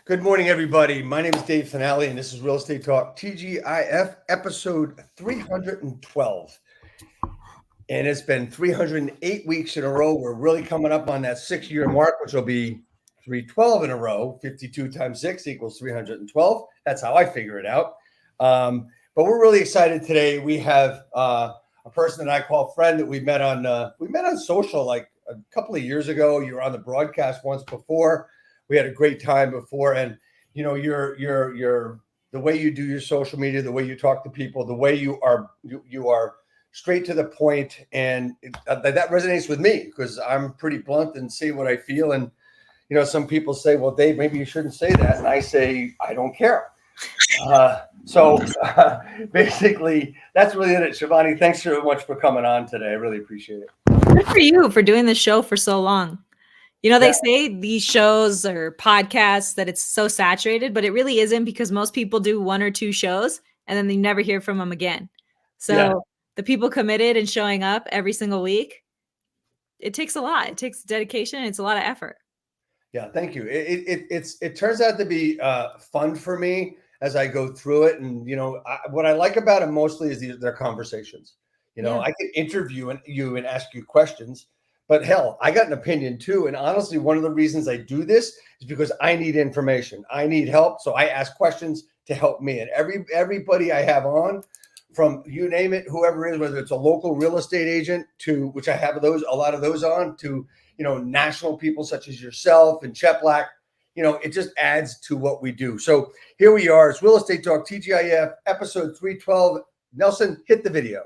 Good morning, everybody. My name is Dave Finale, and this is Real Estate Talk TGIF episode 312. And it's been 308 weeks in a row. We're really coming up on that 6-year mark, which will be 312 in a row. 52 times 6 equals 312. That's how I figure it out. But we're really excited today. We have a person that I call friend that we met on social like a couple of years ago. You were on the broadcast once before. We had a great time before, and you know, you're the way you do your social media, the way you talk to people, the way you are straight to the point, and that resonates with me because I'm pretty blunt and say what I feel. And you know, some people say, "Well, Dave, maybe you shouldn't say that," and I say, "I don't care." Basically, that's really it. Shivani, thanks so much for coming on today. I really appreciate it. Good for you for doing this show for so long. You know, they say these shows or podcasts that it's so saturated, but it really isn't, because most people do 1 or 2 shows and then they never hear from them again. So the people committed and showing up every single week, it takes a lot. It takes dedication. It's a lot of effort. Yeah, thank you. It turns out to be fun for me as I go through it, and you know, what I like about it mostly is their conversations. You know, I can interview you and ask you questions. But hell, I got an opinion too. And honestly, one of the reasons I do this is because I need information. I need help. So I ask questions to help me. And everybody I have on, from you name it, whoever it is, whether it's a local real estate agent to, which I have a lot of those on, to, you know, national people such as yourself and Chet Black, you know, it just adds to what we do. So here we are. It's Real Estate Talk TGIF episode 312. Nelson, hit the video.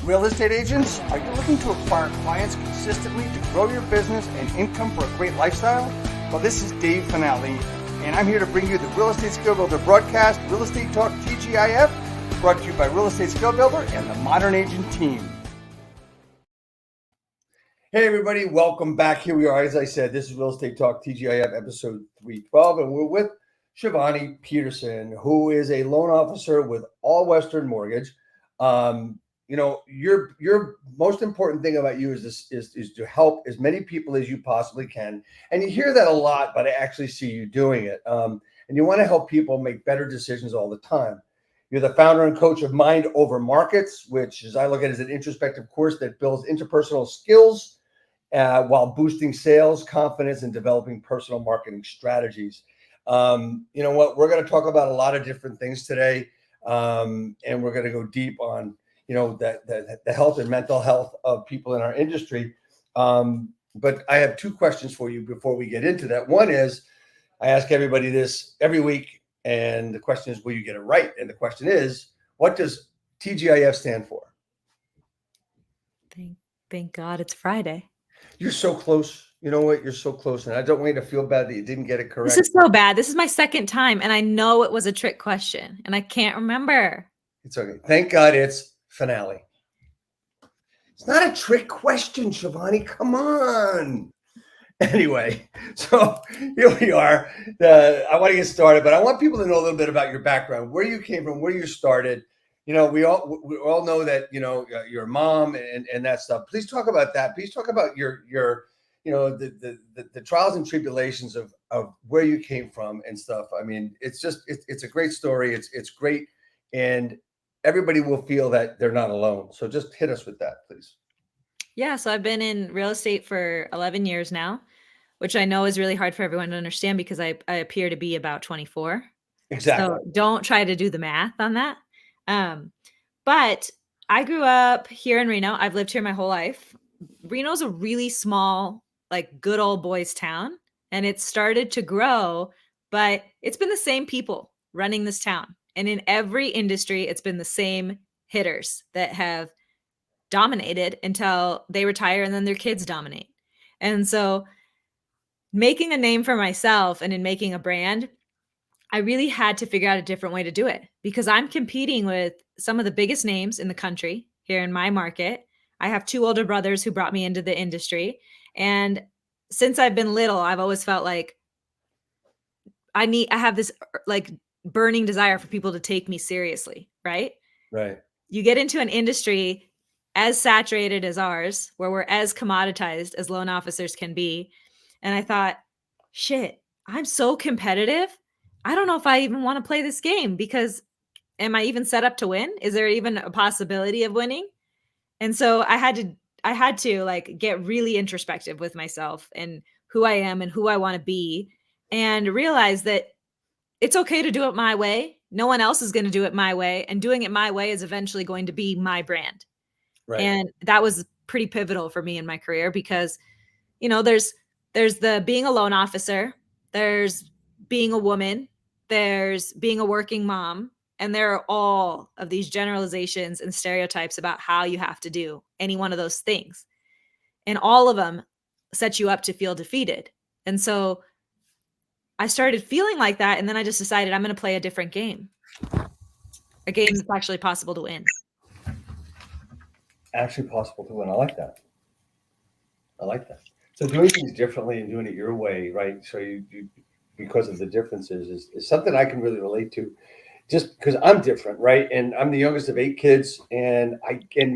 Real estate agents, are you looking to acquire clients consistently to grow your business and income for a great lifestyle? Well, this is Dave Finale, and I'm here to bring you the Real Estate Skill Builder broadcast, Real Estate Talk TGIF, brought to you by Real Estate Skill Builder and the Modern Agent team. Hey, everybody, welcome back. Here we are. As I said, this is Real Estate Talk TGIF episode 312, and we're with Shivani Peterson, who is a loan officer with All Western Mortgage. You know, your most important thing about you is to help as many people as you possibly can. And you hear that a lot, but I actually see you doing it. And you want to help people make better decisions all the time. You're the founder and coach of Mind Over Markets, which, as I look at it, is an introspective course that builds interpersonal skills while boosting sales, confidence, and developing personal marketing strategies. You know what? We're going to talk about a lot of different things today, and we're going to go deep on, you know, the health and mental health of people in our industry. But I have 2 questions for you before we get into that. One is, I ask everybody this every week, and the question is, will you get it right? And the question is, what does TGIF stand for? Thank God it's Friday. You're so close. You know what? You're so close. And I don't want you to feel bad that you didn't get it correct. This is so bad. This is my 2nd time, and I know it was a trick question, and I can't remember. It's okay. Thank God it's finale. It's not a trick question, Shivani. Come on. Anyway, so here we are. I want to get started, but I want people to know a little bit about your background, where you came from, where you started. You know, we all know that, you know, your mom and that stuff. Please talk about that. Please talk about your you know, the trials and tribulations of where you came from and stuff. I mean, it's a great story. It's great, and everybody will feel that they're not alone. So just hit us with that, please. Yeah. So I've been in real estate for 11 years now, which I know is really hard for everyone to understand because I appear to be about 24. Exactly. So don't try to do the math on that. But I grew up here in Reno. I've lived here my whole life. Reno's a really small, like, good old boys town, and it started to grow, but it's been the same people running this town. And in every industry, it's been the same hitters that have dominated until they retire, and then their kids dominate. And so making a name for myself and in making a brand, I really had to figure out a different way to do it, because I'm competing with some of the biggest names in the country here in my market. I have 2 older brothers who brought me into the industry. And since I've been little, I've always felt like I have this like burning desire for people to take me seriously, right? Right. You get into an industry as saturated as ours, where we're as commoditized as loan officers can be. And I thought, shit, I'm so competitive I don't know if I even want to play this game because am I even set up to win? Is there even a possibility of winning? And so I had to like get really introspective with myself and who I am and who I want to be and realize that it's okay to do it my way. No one else is going to do it my way, and doing it my way is eventually going to be my brand. Right. And that was pretty pivotal for me in my career because there's the being a loan officer, there's being a woman, there's being a working mom, and there are all of these generalizations and stereotypes about how you have to do any one of those things. And all of them set you up to feel defeated. And so I started feeling like that, and then I just decided I'm going to play a different game. A game that's actually possible to win. Actually possible to win. I like that. I like that. So doing things differently and doing it your way, right? So you because of the differences is something I can really relate to. Just because I'm different, right? And I'm the youngest of 8 kids, and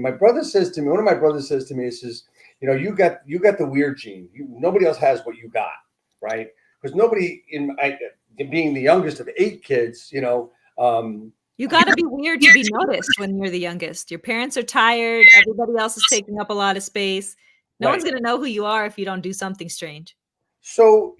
my brother says to me, one of my brothers says to me, he says, you got the weird gene. Nobody else has what you got, right? Because nobody being the youngest of 8 kids, You got to be weird to be noticed when you're the youngest. Your parents are tired. Everybody else is taking up a lot of space. No one's right. going to know who you are if you don't do something strange. So,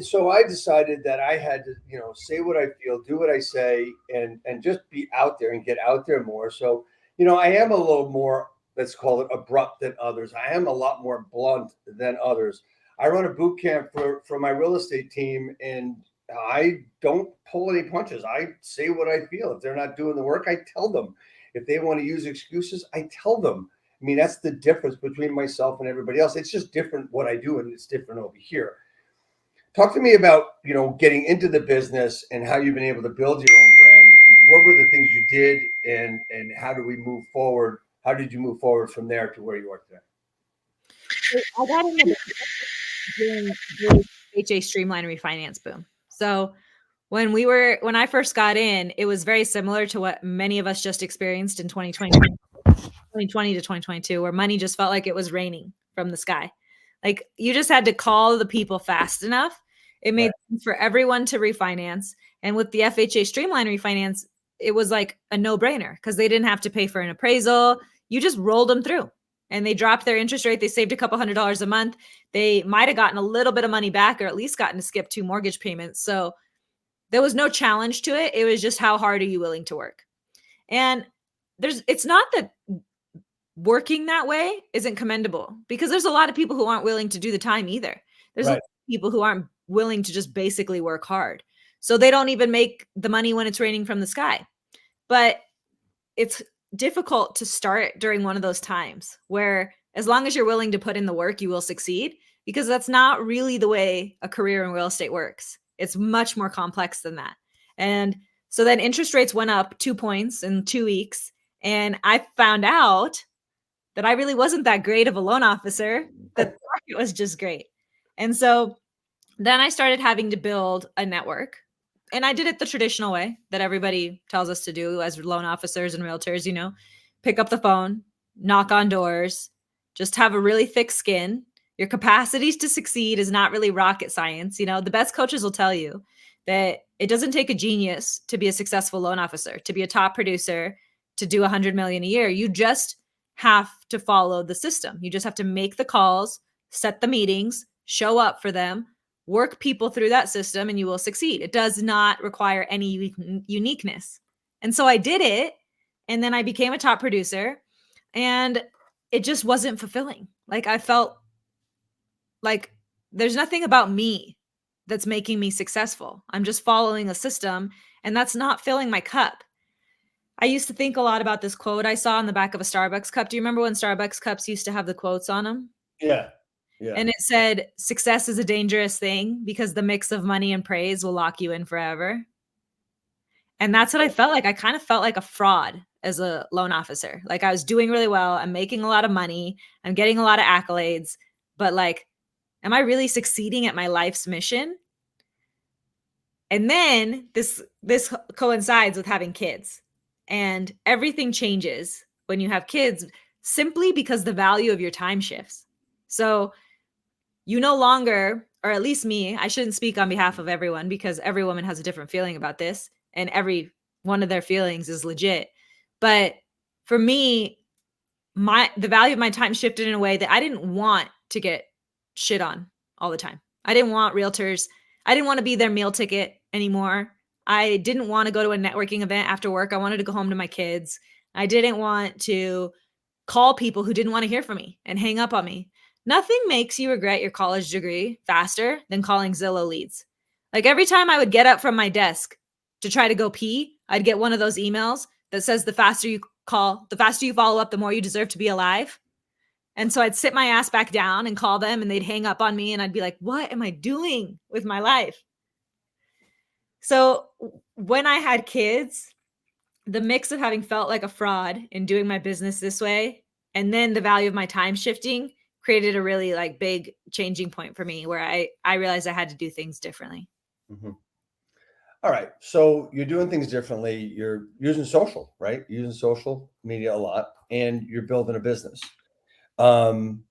so I decided that I had to, say what I feel, do what I say, and just be out there and get out there more. So, I am a little more, let's call it abrupt than others. I am a lot more blunt than others. I run a boot camp for my real estate team, and I don't pull any punches. I say what I feel. If they're not doing the work, I tell them. If they want to use excuses, I tell them. I mean, that's the difference between myself and everybody else. It's just different what I do, and it's different over here. Talk to me about, getting into the business and how you've been able to build your own brand. What were the things you did, and how do we move forward? How did you move forward from there to where you are today? So I got into the during the HA Streamline refinance boom. So when I first got in, it was very similar to what many of us just experienced in 2020 to 2022, where money just felt like it was raining from the sky. Like you just had to call the people fast enough. It made Right. sense for everyone to refinance. And with the FHA Streamline refinance, it was like a no-brainer because they didn't have to pay for an appraisal. You just rolled them through and they dropped their interest rate. They saved a couple $100s a month. They might have gotten a little bit of money back or at least gotten to skip 2 mortgage payments. So there was no challenge to it. It was just how hard are you willing to work? And it's not that working that way isn't commendable because there's a lot of people who aren't willing to do the time either. There's a lot Right. of people who aren't willing to just basically work hard. So they don't even make the money when it's raining from the sky. But it's difficult to start during one of those times where as long as you're willing to put in the work, you will succeed because that's not really the way a career in real estate works. It's much more complex than that. And so then interest rates went up 2 points in 2 weeks. And I found out that I really wasn't that great of a loan officer, that the market was just great. And so then I started having to build a network. And I did it the traditional way that everybody tells us to do as loan officers and realtors, pick up the phone, knock on doors, just have a really thick skin. Your capacities to succeed is not really rocket science. The best coaches will tell you that it doesn't take a genius to be a successful loan officer, to be a top producer, to do 100 million a year. You just have to follow the system. You just have to make the calls, set the meetings, show up for them, work people through that system, and you will succeed. It does not require any uniqueness. And so I did it, and then I became a top producer, and it just wasn't fulfilling. Like I felt like there's nothing about me that's making me successful. I'm just following a system, and that's not filling my cup. I used to think a lot about this quote I saw on the back of a Starbucks cup. Do you remember when Starbucks cups used to have the quotes on them? Yeah. Yeah. And it said, success is a dangerous thing because the mix of money and praise will lock you in forever. And that's what I felt like. I kind of felt like a fraud as a loan officer. Like I was doing really well. I'm making a lot of money. I'm getting a lot of accolades. But like, am I really succeeding at my life's mission? And then this coincides with having kids. And everything changes when you have kids simply because the value of your time shifts. So you no longer or at least me, I shouldn't speak on behalf of everyone because every woman has a different feeling about this and every one of their feelings is legit. But for me, the value of my time shifted in a way that I didn't want to get shit on all the time. I didn't want realtors. I didn't want to be their meal ticket anymore. I didn't want to go to a networking event after work. I wanted to go home to my kids. I didn't want to call people who didn't want to hear from me and hang up on me. Nothing makes you regret your college degree faster than calling Zillow leads. Like every time I would get up from my desk to try to go pee, I'd get one of those emails that says the faster you call, the faster you follow up, the more you deserve to be alive. And so I'd sit my ass back down and call them and they'd hang up on me and I'd be like, what am I doing with my life? So when I had kids, the mix of having felt like a fraud in doing my business this way and then the value of my time shifting created a really like big changing point for me where I realized I had to do things differently. Mm-hmm. All right. So you're doing things differently. You're using social, right? Using social media a lot, and you're building a business. Um,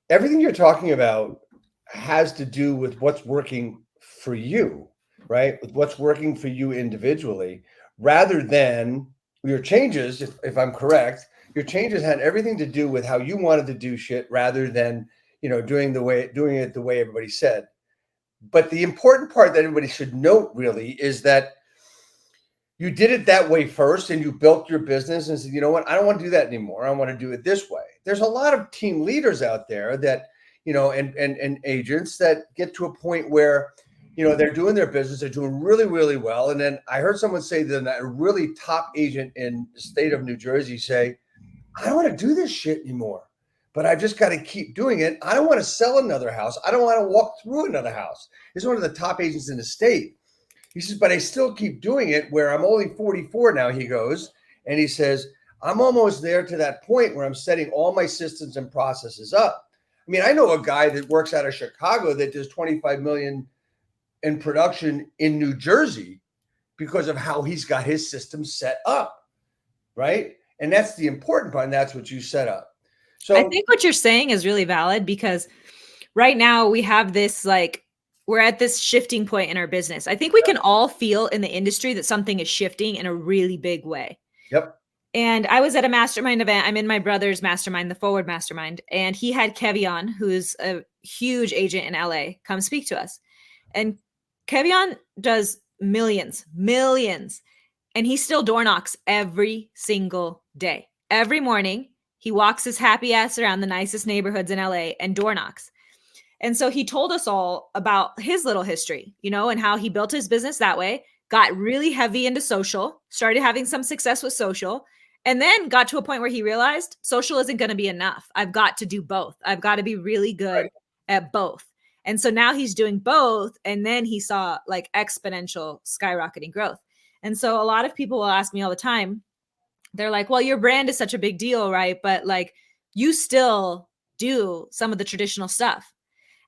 Everything you're talking about has to do with what's working for you, right? With what's working for you individually, rather than your changes, if I'm correct, your changes had everything to do with how you wanted to do shit rather than, doing it the way everybody said. But the important part that everybody should note really is that you did it that way first and you built your business and said, you know what, I don't want to do that anymore. I want to do it this way. There's a lot of team leaders out there that, and agents that get to a point where, they're doing their business, they're doing really, really well. And then I heard someone say that a really top agent in the state of New Jersey say, I don't want to do this shit anymore, but I've just got to keep doing it. I don't want to sell another house. I don't want to walk through another house. He's one of the top agents in the state. He says, but I still keep doing it where I'm only 44 now, he goes. And he says, I'm almost there to that point where I'm setting all my systems and processes up. I mean, I know a guy that works out of Chicago that does 25 million in production in New Jersey because of how he's got his system set up, right? And that's the important part, and that's what you set up. So I think what you're saying is really valid because right now we have this we're at this shifting point in our business. I think we can all feel in the industry that something is shifting in a really big way. Yep. And I was at a mastermind event. I'm in my brother's mastermind, the Forward Mastermind, and he had Kevion, who's a huge agent in LA, come speak to us. And Kevion does millions, and he still door knocks every single day. Every morning, he walks his happy ass around the nicest neighborhoods in LA and door knocks. And so he told us all about his little history, and how he built his business that way, got really heavy into social, started having some success with social, and then got to a point where he realized social isn't going to be enough. I've got to do both. I've got to be really good at both. And so now he's doing both. And then he saw like exponential skyrocketing growth. And so a lot of people will ask me all the time, they're like, well, your brand is such a big deal, right? But like you still do some of the traditional stuff.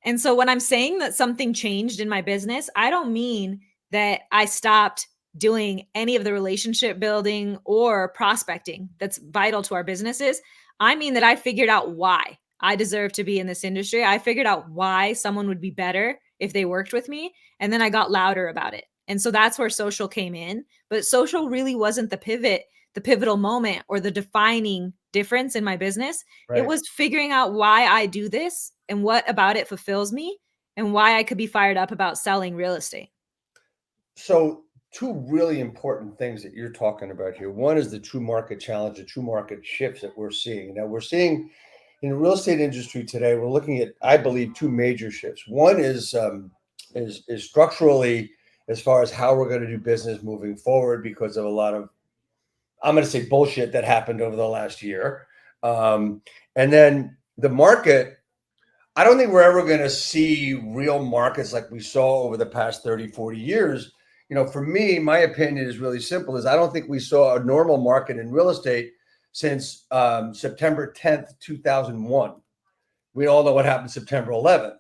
And so when I'm saying that something changed in my business, I don't mean that I stopped doing any of the relationship building or prospecting that's vital to our businesses. I mean that I figured out why I deserve to be in this industry. I figured out why someone would be better if they worked with me. And then I got louder about it. And so that's where social came in. But social really wasn't the pivotal moment or the defining difference in my business. It was figuring out why I do this and what about it fulfills me and why I could be fired up about selling real estate. So two really important things that you're talking about here. One is the true market challenge, the true market shifts that we're seeing. Now we're seeing in the real estate industry today, we're looking at, I believe, two major shifts. One is structurally as far as how we're going to do business moving forward because of a lot of, I'm going to say bullshit that happened over the last year. And then the market, I don't think we're ever going to see real markets like we saw over the past 30, 40 years. For me, my opinion is really simple, is I don't think we saw a normal market in real estate since September 10th, 2001. We all know what happened September 11th.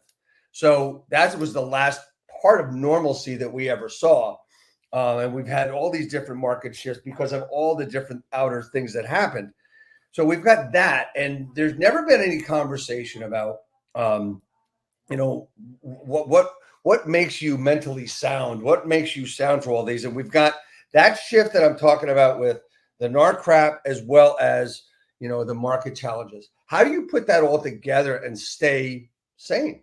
So that was the last part of normalcy that we ever saw. And we've had all these different market shifts because of all the different outer things that happened. So we've got that. And there's never been any conversation about you know, what makes you mentally sound? What makes you sound for all these? And we've got that shift that I'm talking about with the NAR crap as well as, you know, the market challenges. How do you put that all together and stay sane?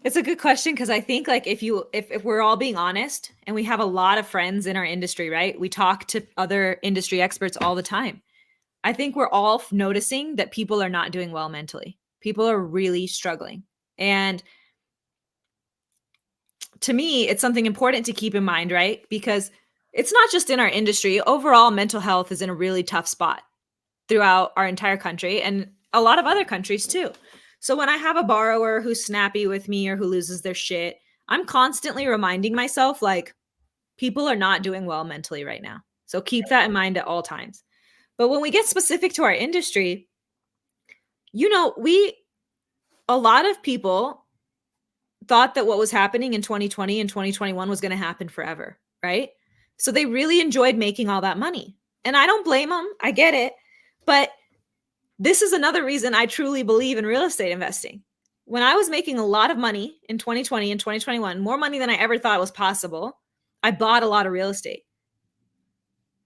It's a good question because I think like if we're all being honest and we have a lot of friends in our industry, right? We talk to other industry experts all the time. I think we're all noticing that people are not doing well mentally. People are really struggling. And to me, it's something important to keep in mind, right? Because it's not just in our industry. Overall, mental health is in a really tough spot throughout our entire country and a lot of other countries too. So when I have a borrower who's snappy with me or who loses their shit, I'm constantly reminding myself like people are not doing well mentally right now. So keep that in mind at all times. But when we get specific to our industry, you know, a lot of people thought that what was happening in 2020 and 2021 was going to happen forever, right? So they really enjoyed making all that money. And I don't blame them. I get it. But this is another reason I truly believe in real estate investing. When I was making a lot of money in 2020 and 2021, more money than I ever thought was possible, I bought a lot of real estate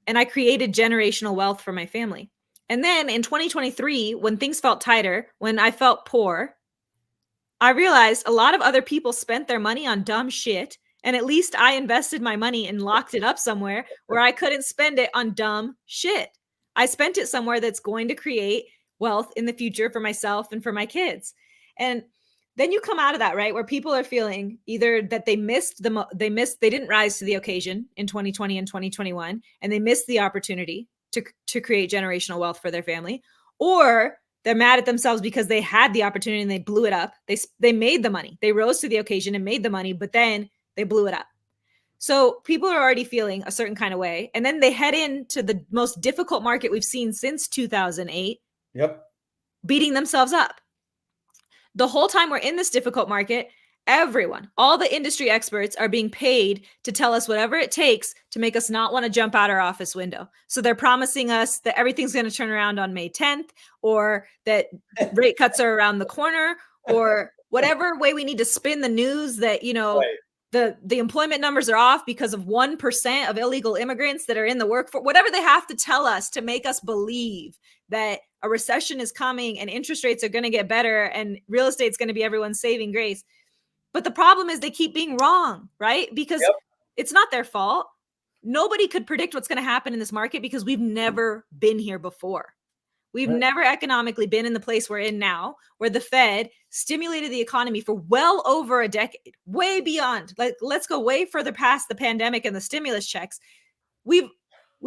and I created generational wealth for my family. And then in 2023, when things felt tighter, when I felt poor, I realized a lot of other people spent their money on dumb shit. And at least I invested my money and locked it up somewhere where I couldn't spend it on dumb shit. I spent it somewhere that's going to create wealth in the future for myself and for my kids. And then you come out of that, right? Where people are feeling either that they didn't rise to the occasion in 2020 and 2021, and they missed the opportunity to create generational wealth for their family, or they're mad at themselves because they had the opportunity and they blew it up. They made the money. They rose to the occasion and made the money, but then they blew it up. So people are already feeling a certain kind of way. And then they head into the most difficult market we've seen since 2008. Yep. Beating themselves up. The whole time we're in this difficult market, everyone, all the industry experts are being paid to tell us whatever it takes to make us not want to jump out our office window. So they're promising us that everything's going to turn around on May 10th, or that rate cuts are around the corner, or whatever way we need to spin the news that, you know, right, the employment numbers are off because of 1% of illegal immigrants that are in the workforce, whatever they have to tell us to make us believe that a recession is coming and interest rates are going to get better and real estate's going to be everyone's saving grace. But the problem is they keep being wrong, right? Because it's not their fault. Nobody could predict what's going to happen in this market because we've never been here before. We've never economically been in the place we're in now, where the Fed stimulated the economy for well over a decade, way beyond. Like, let's go way further past the pandemic and the stimulus checks. We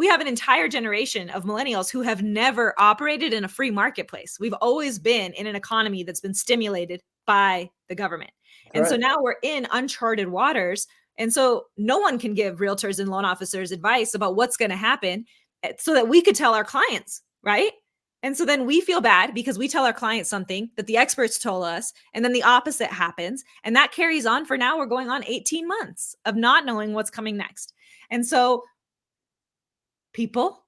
have an entire generation of millennials who have never operated in a free marketplace. We've always been in an economy that's been stimulated by the government. And so now we're in uncharted waters. And so no one can give realtors and loan officers advice about what's going to happen so that we could tell our clients, right? And so then we feel bad because we tell our clients something that the experts told us, and then the opposite happens. And that carries on for now. We're going on 18 months of not knowing what's coming next. And so people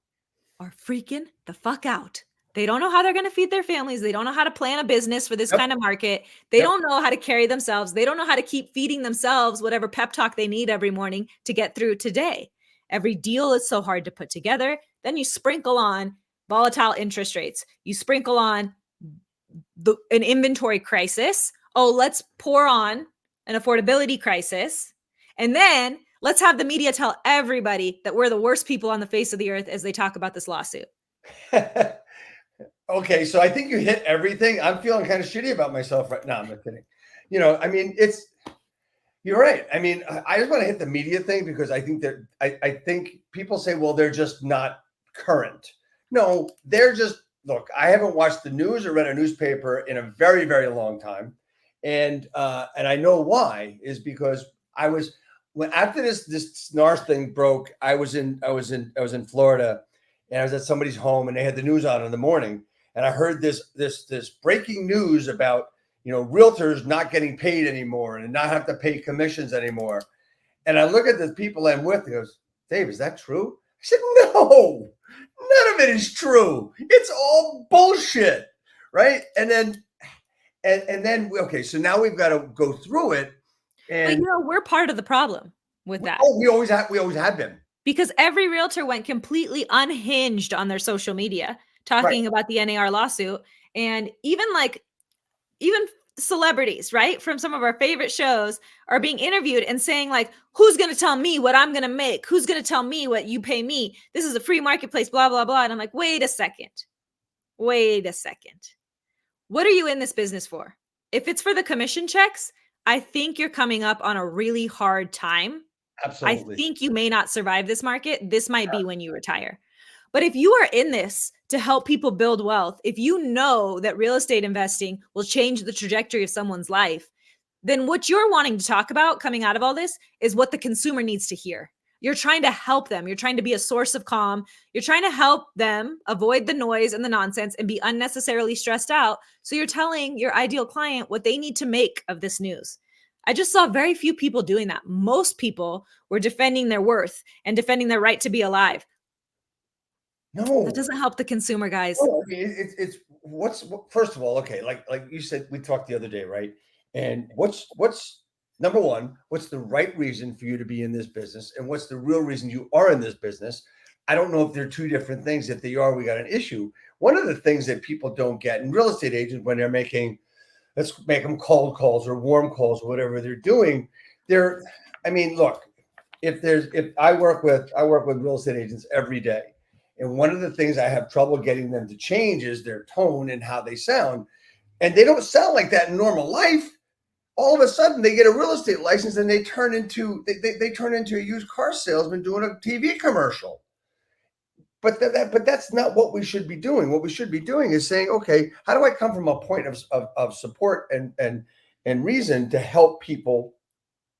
are freaking the fuck out. They don't know how they're going to feed their families. They don't know how to plan a business for this kind of market. They don't know how to carry themselves. They don't know how to keep feeding themselves whatever pep talk they need every morning to get through today. Every deal is so hard to put together. Then you sprinkle on volatile interest rates. You sprinkle on an inventory crisis. Oh, let's pour on an affordability crisis. And then let's have the media tell everybody that we're the worst people on the face of the earth as they talk about this lawsuit. Okay, so I think you hit everything. I'm feeling kind of shitty about myself right now. I'm not kidding. You know, I mean, you're right. I mean, I just want to hit the media thing because I think that I think people say, well, they're just not current. No, they're just, look, I haven't watched the news or read a newspaper in a very, very long time. And I know why is because after this NARS thing broke, I was in Florida, and I was at somebody's home, and they had the news on in the morning, and I heard this breaking news about, you know, realtors not getting paid anymore and not have to pay commissions anymore. And I look at the people I'm with, and goes, Dave, is that true? I said, no, none of it is true. It's all bullshit, right? And and then okay, so now we've got to go through it. But And we're part of the problem with that. we always have been. Because every realtor went completely unhinged on their social media Right. talking about the NAR lawsuit. And even celebrities, right, from some of our favorite shows are being interviewed and saying like, who's going to tell me what I'm going to make? Who's going to tell me what you pay me? This is a free marketplace, blah, blah, blah. And I'm like, wait a second. What are you in this business for? If it's for the commission checks, I think you're coming up on a really hard time. I Absolutely. think you may not survive this market. This might be when you retire. But if you are in this to help people build wealth, if you know that real estate investing will change the trajectory of someone's life, then what you're wanting to talk about coming out of all this is what the consumer needs to hear. You're trying to help them. You're trying to be a source of calm. You're trying to help them avoid the noise and the nonsense and be unnecessarily stressed out. So you're telling your ideal client what they need to make of this news. I just saw very few people doing that. Most people were defending their worth and defending their right to be alive. No, That doesn't help the consumer, guys. no, I mean, it's first of all, okay, like you said, we talked the other day, right? And what's number one, what's the right reason for you to be in this business, and what's the real reason you are in this business? I don't know if they're two different things. If they are, we got an issue. One of the things that people don't get in real estate agents when they're making, let's make them cold calls or warm calls or whatever they're doing, I mean, look, if I work with real estate agents every day. And one of the things I have trouble getting them to change is their tone and how they sound. And they don't sound like that in normal life. All of a sudden they get a real estate license and they turn into a used car salesman doing a TV commercial. But that's not what we should be doing. What we should be doing is saying, okay, how do I come from a point of support and reason to help people,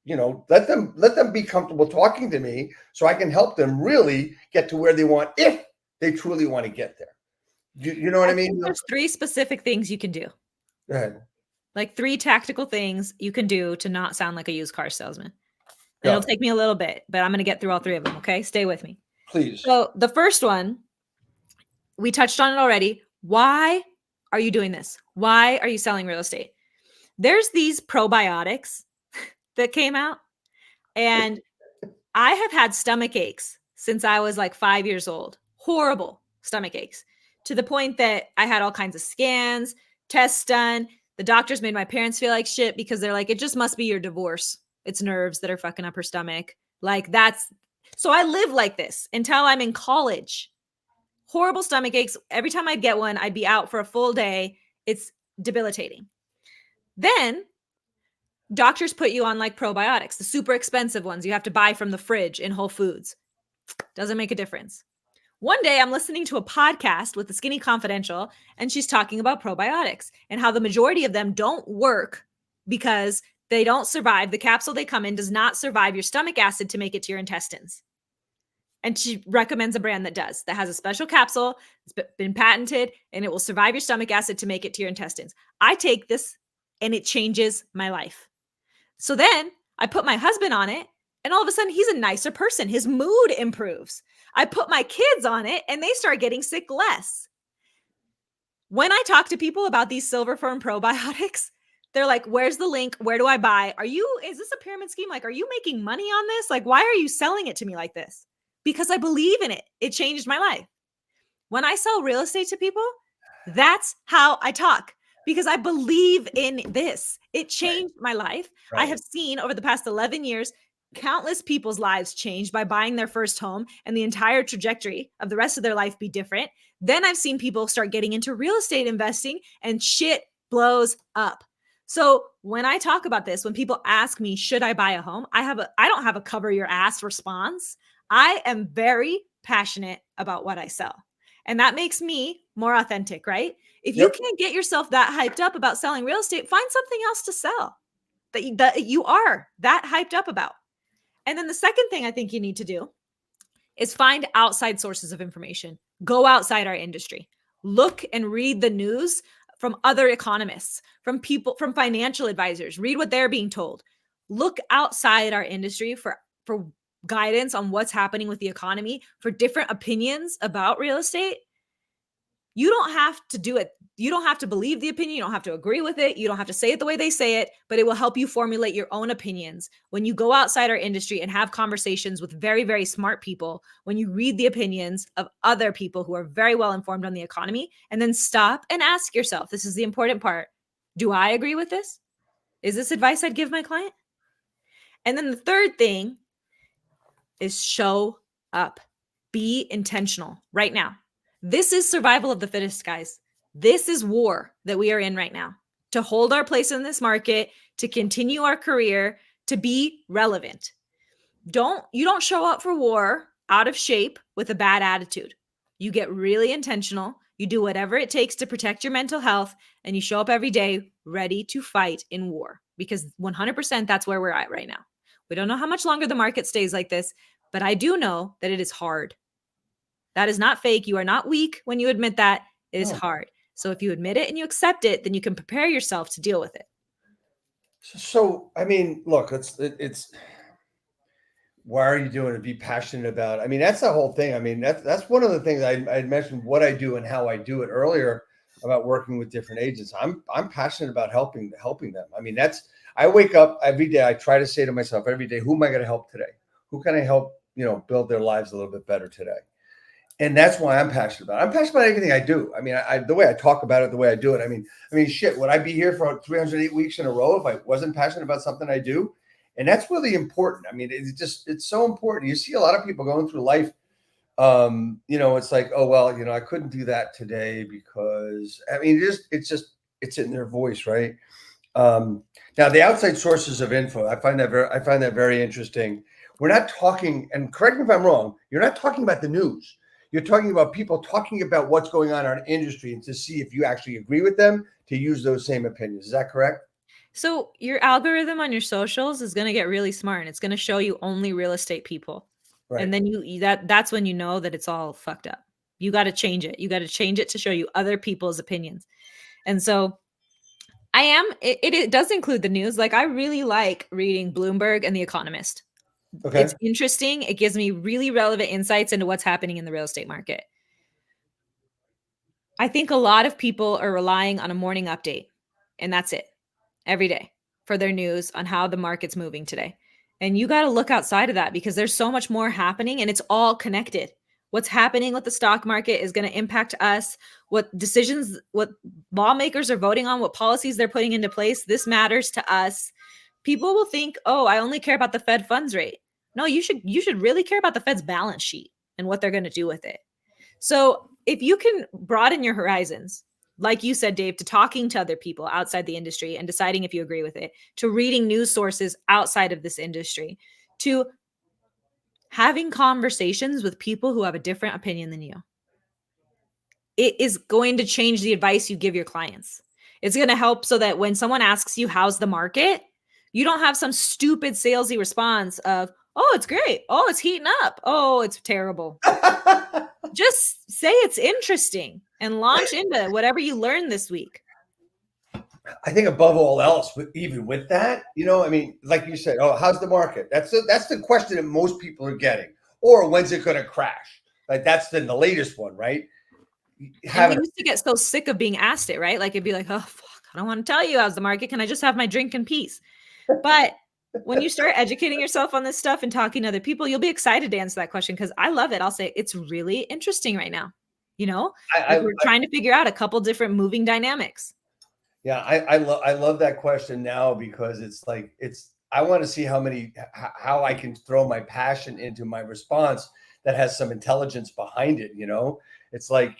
let them be comfortable talking to me so I can help them really get to where they want if they truly want to get there. You know what I mean? There's 3 specific things you can do. Go ahead. Like 3 tactical things you can do to not sound like a used car salesman. Go. It'll take me a little bit, but I'm going to get through all 3 of them. Okay. Stay with me. Please. So the first one, we touched on it already. Why are you doing this? Why are you selling real estate? There's these probiotics that came out, and I have had stomach aches since I was like 5 years old. Horrible stomach aches, to the point that I had all kinds of scans, tests done. The doctors made my parents feel like shit because they're like, it just must be your divorce. It's nerves that are fucking up her stomach. Like so I live like this until I'm in college. Horrible stomach aches. Every time I'd get one, I'd be out for a full day. It's debilitating. Then doctors put you on like probiotics, the super expensive ones you have to buy from the fridge in Whole Foods. Doesn't make a difference. One day I'm listening to a podcast with the Skinny Confidential, and she's talking about probiotics and how the majority of them don't work because they don't survive. The capsule they come in does not survive your stomach acid to make it to your intestines. And she recommends a brand that does, that has a special capsule. It's been patented and it will survive your stomach acid to make it to your intestines. I take this and it changes my life. So then I put my husband on it, and all of a sudden he's a nicer person. His mood improves. I put my kids on it and they start getting sick less. When I talk to people about these Silver Fern probiotics, they're like, where's the link? Where do I buy? Is this a pyramid scheme? Like, are you making money on this? Like, why are you selling it to me like this? Because I believe in it. It changed my life. When I sell real estate to people, that's how I talk, because I believe in this. It changed my life. Right. I have seen over the past 11 years, countless people's lives change by buying their first home, and the entire trajectory of the rest of their life be different. Then I've seen people start getting into real estate investing and shit blows up. So when I talk about this, when people ask me, should I buy a home? I don't have a cover your ass response. I am very passionate about what I sell. And that makes me more authentic, right? If you can't get yourself that hyped up about selling real estate, find something else to sell that you are that hyped up about. And then the second thing I think you need to do is find outside sources of information. Go outside our industry. Look and read the news from other economists, from people, from financial advisors. Read what they're being told. Look outside our industry for guidance on what's happening with the economy, for different opinions about real estate. You don't have to do it You don't have to believe the opinion. You don't have to agree with it. You don't have to say it the way they say it, but it will help you formulate your own opinions. When you go outside our industry and have conversations with very, very smart people, when you read the opinions of other people who are very well informed on the economy, and then stop and ask yourself, this is the important part. Do I agree with this? Is this advice I'd give my client? And then the third thing is show up. Be intentional right now. This is survival of the fittest, guys. This is war that we are in right now. To hold our place in this market, to continue our career, to be relevant. You don't show up for war out of shape with a bad attitude. You get really intentional. You do whatever it takes to protect your mental health, and you show up every day ready to fight in war, because 100% that's where we're at right now. We don't know how much longer the market stays like this, but I do know that it is hard. That is not fake. You are not weak when you admit that. It is hard. So if you admit it and you accept it, then you can prepare yourself to deal with it. So I mean, look, it's why are you doing it? Be passionate about it. I mean, that's the whole thing. I mean, that's one of the things I mentioned what I do and how I do it earlier about working with different agents. I'm passionate about helping them. I mean, I wake up every day. I try to say to myself every day, who am I going to help today? Who can I help, build their lives a little bit better today? And that's why I'm passionate about it. I'm passionate about everything I do. I mean, the way I talk about it, the way I do it. I mean, shit, would I be here for 308 weeks in a row if I wasn't passionate about something I do? And that's really important. I mean, it's so important. You see a lot of people going through life. It's like, oh, well, I couldn't do that today because, I mean, it's in their voice, right? Now the outside sources of info, I find that very interesting. We're not talking, and correct me if I'm wrong, you're not talking about the news. You're talking about people talking about what's going on in our industry and to see if you actually agree with them to use those same opinions. Is that correct? So your algorithm on your socials is going to get really smart, and it's going to show you only real estate people. Right. And then that's when you know that it's all fucked up. You got to change it. You got to change it to show you other people's opinions. And so it does include the news. Like, I really like reading Bloomberg and The Economist. Okay. It's interesting. It gives me really relevant insights into what's happening in the real estate market. I think a lot of people are relying on a morning update, and that's it every day for their news on how the market's moving today. And you got to look outside of that, because there's so much more happening, and it's all connected. What's happening with the stock market is going to impact us. What lawmakers are voting on, what policies they're putting into place, this matters to us. People will think, oh, I only care about the Fed funds rate. No, you should really care about the Fed's balance sheet and what they're going to do with it. So if you can broaden your horizons, like you said, Dave, to talking to other people outside the industry and deciding if you agree with it, to reading news sources outside of this industry, to having conversations with people who have a different opinion than you, it is going to change the advice you give your clients. It's going to help so that when someone asks you, how's the market, you don't have some stupid salesy response of, oh, it's great. Oh, it's heating up. Oh, it's terrible. Just say it's interesting and launch into whatever you learned this week. I think above all else, even with that, I mean, like you said, oh, how's the market? That's the question that most people are getting. Or when's it going to crash? Like that's the latest one, right? And we used to get so sick of being asked it, right? Like it'd be like, oh, fuck, I don't want to tell you how's the market. Can I just have my drink in peace? But when you start educating yourself on this stuff and talking to other people, you'll be excited to answer that question, because I love it. I'll say it's really interesting right now. We're trying to figure out a couple different moving dynamics. Yeah, I love that question now, because it's like I want to see how I can throw my passion into my response that has some intelligence behind it. It's like,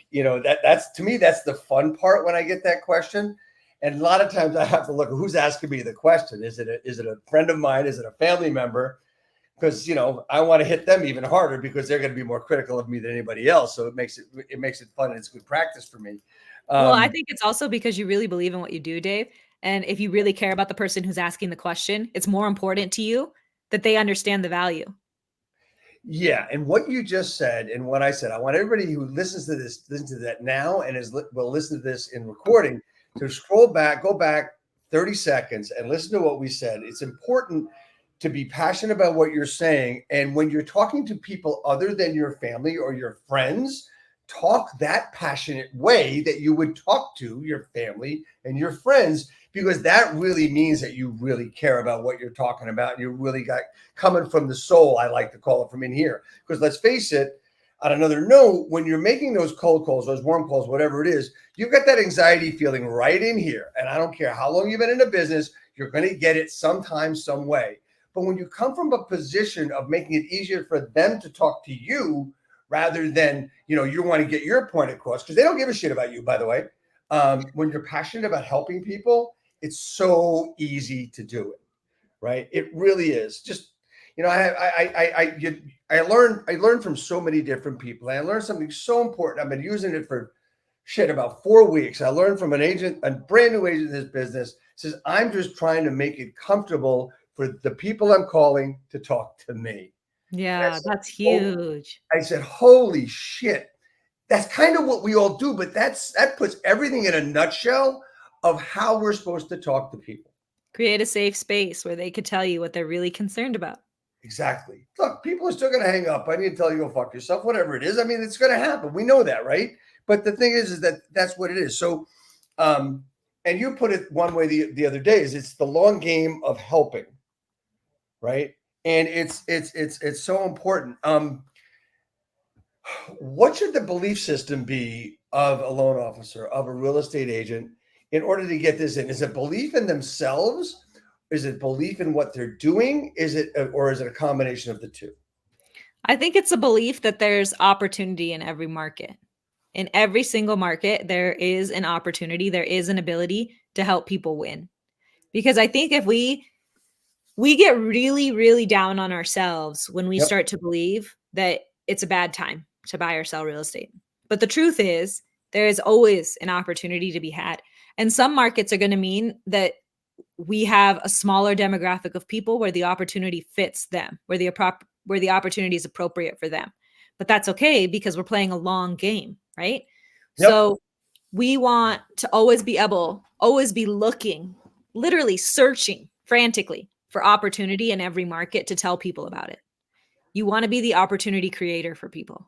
that's to me, that's the fun part when I get that question. And a lot of times I have to look at who's asking me the question. Is it a friend of mine? Is it a family member? Because I want to hit them even harder, because they're going to be more critical of me than anybody else. So it makes it fun, and it's good practice for me. Well, I think it's also because you really believe in what you do, Dave. And if you really care about the person who's asking the question, it's more important to you that they understand the value. Yeah. And what you just said and what I said, I want everybody who listens to this, listen to that now and will listen to this in recording, to go back 30 seconds and listen to what we said. It's important to be passionate about what you're saying. And when you're talking to people other than your family or your friends, talk that passionate way that you would talk to your family and your friends, because that really means that you really care about what you're talking about. And you really got coming from the soul, I like to call it, from in here. Because let's face it, on another note, when you're making those cold calls, those warm calls, whatever it is, you've got that anxiety feeling right in here. And I don't care how long you've been in the business, you're going to get it sometime, some way. But when you come from a position of making it easier for them to talk to you rather than, you want to get your point across, because they don't give a shit about you, by the way. When you're passionate about helping people, it's so easy to do it, right? It really is. Just, I learned from so many different people. And I learned something so important. I've been using it for about 4 weeks. I learned from an agent, a brand new agent in this business, says, I'm just trying to make it comfortable for the people I'm calling to talk to me. Yeah, that's huge. I said, holy shit. That's kind of what we all do, but that puts everything in a nutshell of how we're supposed to talk to people. Create a safe space where they could tell you what they're really concerned about. Exactly. Look, people are still going to hang up. I need to tell you, go fuck yourself, whatever it is. I mean, it's going to happen. We know that, right? But the thing is that that's what it is. So, and you put it one way the other day, is it's the long game of helping, right? And it's so important. What should the belief system be of a loan officer, of a real estate agent, in order to get this in? Is it belief in themselves? Is it belief in what they're doing? Or is it a combination of the two? I think it's a belief that there's opportunity in every market. In every single market, there is an opportunity, there is an ability to help people win. Because I think if we get really, really down on ourselves when we start to believe that it's a bad time to buy or sell real estate. But the truth is, there is always an opportunity to be had. And some markets are going to mean that we have a smaller demographic of people where the opportunity fits them, where the opportunity is appropriate for them. But that's okay because we're playing a long game, right? Yep. So we want to always be looking, literally searching frantically for opportunity in every market to tell people about it. You want to be the opportunity creator for people.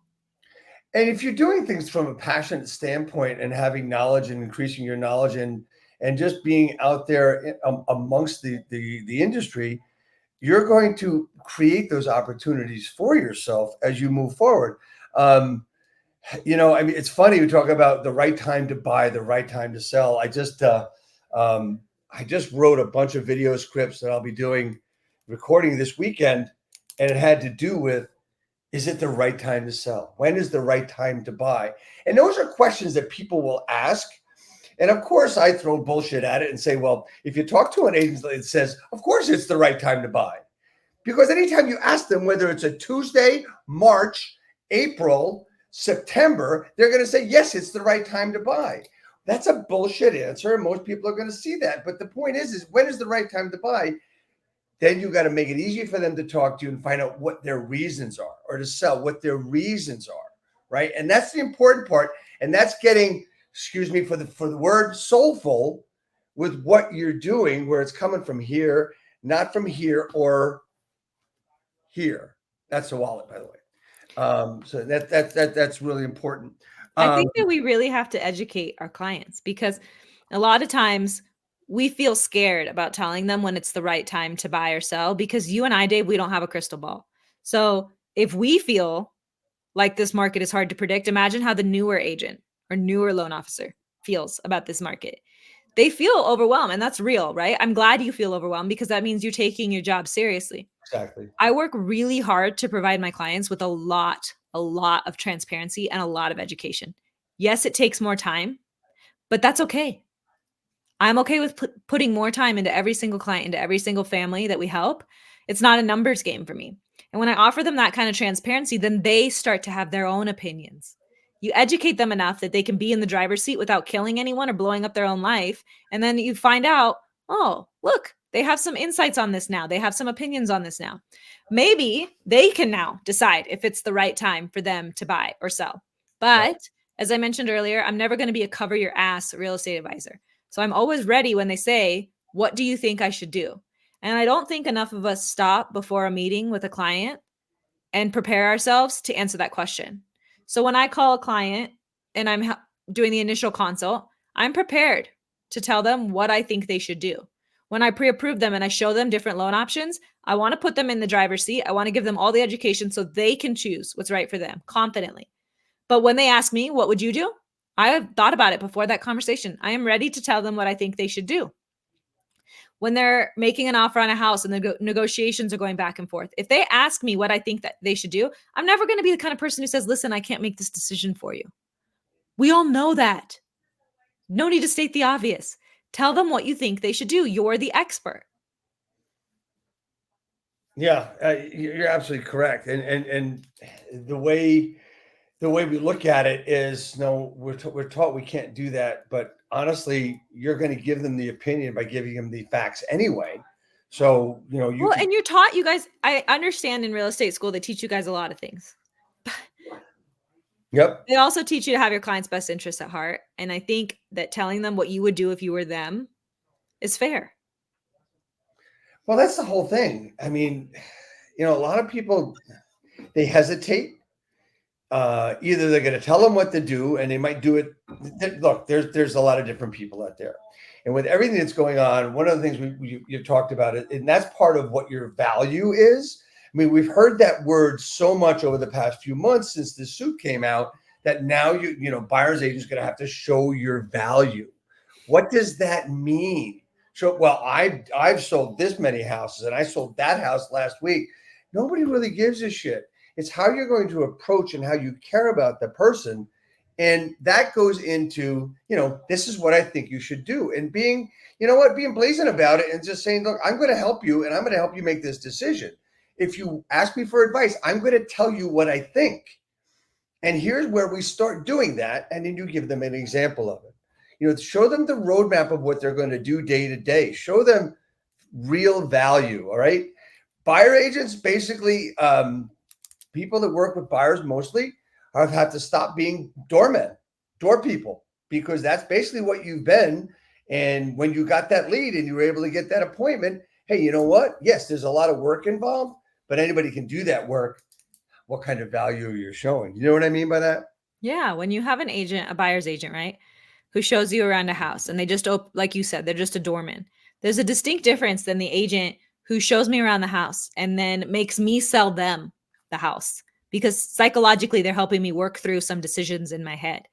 And if you're doing things from a passionate standpoint and having knowledge and increasing your knowledge and just being out there amongst the industry, you're going to create those opportunities for yourself as you move forward. I mean, it's funny we talk about the right time to buy, the right time to sell. I just wrote a bunch of video scripts that I'll be recording this weekend, and it had to do with, is it the right time to sell? When is the right time to buy? And those are questions that people will ask. And of course, I throw bullshit at it and say, well, if you talk to an agent that says, of course, it's the right time to buy. Because anytime you ask them whether it's a Tuesday, March, April, September, they're going to say, yes, it's the right time to buy. That's a bullshit answer. And most people are going to see that. But the point is when is the right time to buy? Then you got to make it easy for them to talk to you and find out what their reasons are, or to sell, what their reasons are, right? And that's the important part. And that's getting, excuse me for the word, soulful with what you're doing, where it's coming from here, not from here or here. That's the wallet, by the way. So that's really important. I think that we really have to educate our clients, because a lot of times we feel scared about telling them when it's the right time to buy or sell, because you and I, Dave, we don't have a crystal ball. So if we feel like this market is hard to predict, imagine how the newer agent or newer loan officer feels about this market. They feel overwhelmed, and that's real, right? I'm glad you feel overwhelmed, because that means you're taking your job seriously. Exactly. I work really hard to provide my clients with a lot of transparency and a lot of education. Yes, it takes more time, but that's okay. I'm okay with putting more time into every single client, into every single family that we help. It's not a numbers game for me. And when I offer them that kind of transparency, then they start to have their own opinions. You educate them enough that they can be in the driver's seat without killing anyone or blowing up their own life. And then you find out, oh, look, they have some insights on this now. They have some opinions on this now. Maybe they can now decide if it's the right time for them to buy or sell. But as I mentioned earlier, I'm never going to be a cover your ass real estate advisor. So I'm always ready when they say, what do you think I should do? And I don't think enough of us stop before a meeting with a client and prepare ourselves to answer that question. So when I call a client and I'm doing the initial consult, I'm prepared to tell them what I think they should do. When I pre-approve them and I show them different loan options, I want to put them in the driver's seat. I want to give them all the education so they can choose what's right for them confidently. But when they ask me, what would you do? I have thought about it before that conversation. I am ready to tell them what I think they should do. When they're making an offer on a house and the negotiations are going back and forth, if they ask me what I think that they should do, I'm never going to be the kind of person who says, listen, I can't make this decision for you. We all know that. No need to state the obvious. Tell them what you think they should do. You're the expert. Yeah, you're absolutely correct. And the way we look at it is, no, we're taught we can't do that. But honestly, you're going to give them the opinion by giving them the facts anyway. So, Well, and you're taught, you guys, I understand in real estate school, they teach you guys a lot of things. Yep. They also teach you to have your client's best interests at heart. And I think that telling them what you would do if you were them is fair. Well, that's the whole thing. I mean, a lot of people, they hesitate. Either they're going to tell them what to do and they might do it. Look, there's a lot of different people out there. And with everything that's going on, one of the things you've talked about it, and that's part of what your value is. I mean, we've heard that word so much over the past few months since the suit came out that now buyer's agent's going to have to show your value. What does that mean? So, well, I've sold this many houses and I sold that house last week. Nobody really gives a shit. It's how you're going to approach and how you care about the person. And that goes into, this is what I think you should do. And being blazing about it and just saying, look, I'm going to help you and I'm going to help you make this decision. If you ask me for advice, I'm going to tell you what I think. And here's where we start doing that. And then you give them an example of it. Show them the roadmap of what they're going to do day to day. Show them real value. All right. Buyer agents, basically, people that work with buyers mostly have to stop being doormen, door people, because that's basically what you've been. And when you got that lead and you were able to get that appointment, hey, you know what? Yes, there's a lot of work involved, but anybody can do that work. What kind of value you're showing? You know what I mean by that? Yeah. When you have an agent, a buyer's agent, right, who shows you around a house and they just, like you said, they're just a doorman. There's a distinct difference than the agent who shows me around the house and then makes me sell them the house, because psychologically they're helping me work through some decisions in my head.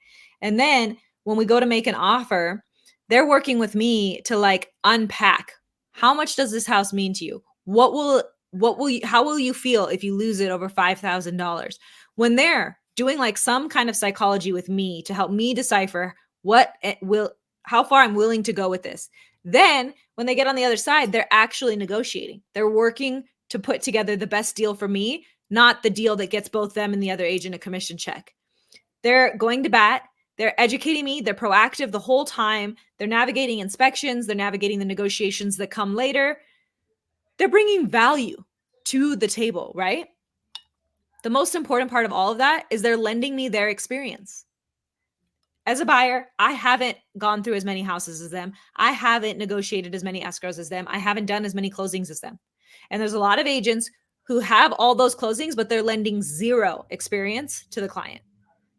And then when we go to make an offer, they're working with me to unpack, how much does this house mean to you? How will you feel if you lose it over $5,000? When they're doing some kind of psychology with me to help me decipher how far I'm willing to go with this. Then when they get on the other side, they're actually negotiating. They're working to put together the best deal for me, not the deal that gets both them and the other agent a commission check. They're going to bat. They're educating me. They're proactive the whole time. They're navigating inspections. They're navigating the negotiations that come later. They're bringing value to the table, right? The most important part of all of that is they're lending me their experience. As a buyer, I haven't gone through as many houses as them. I haven't negotiated as many escrows as them. I haven't done as many closings as them. And there's a lot of agents who have all those closings, but they're lending zero experience to the client.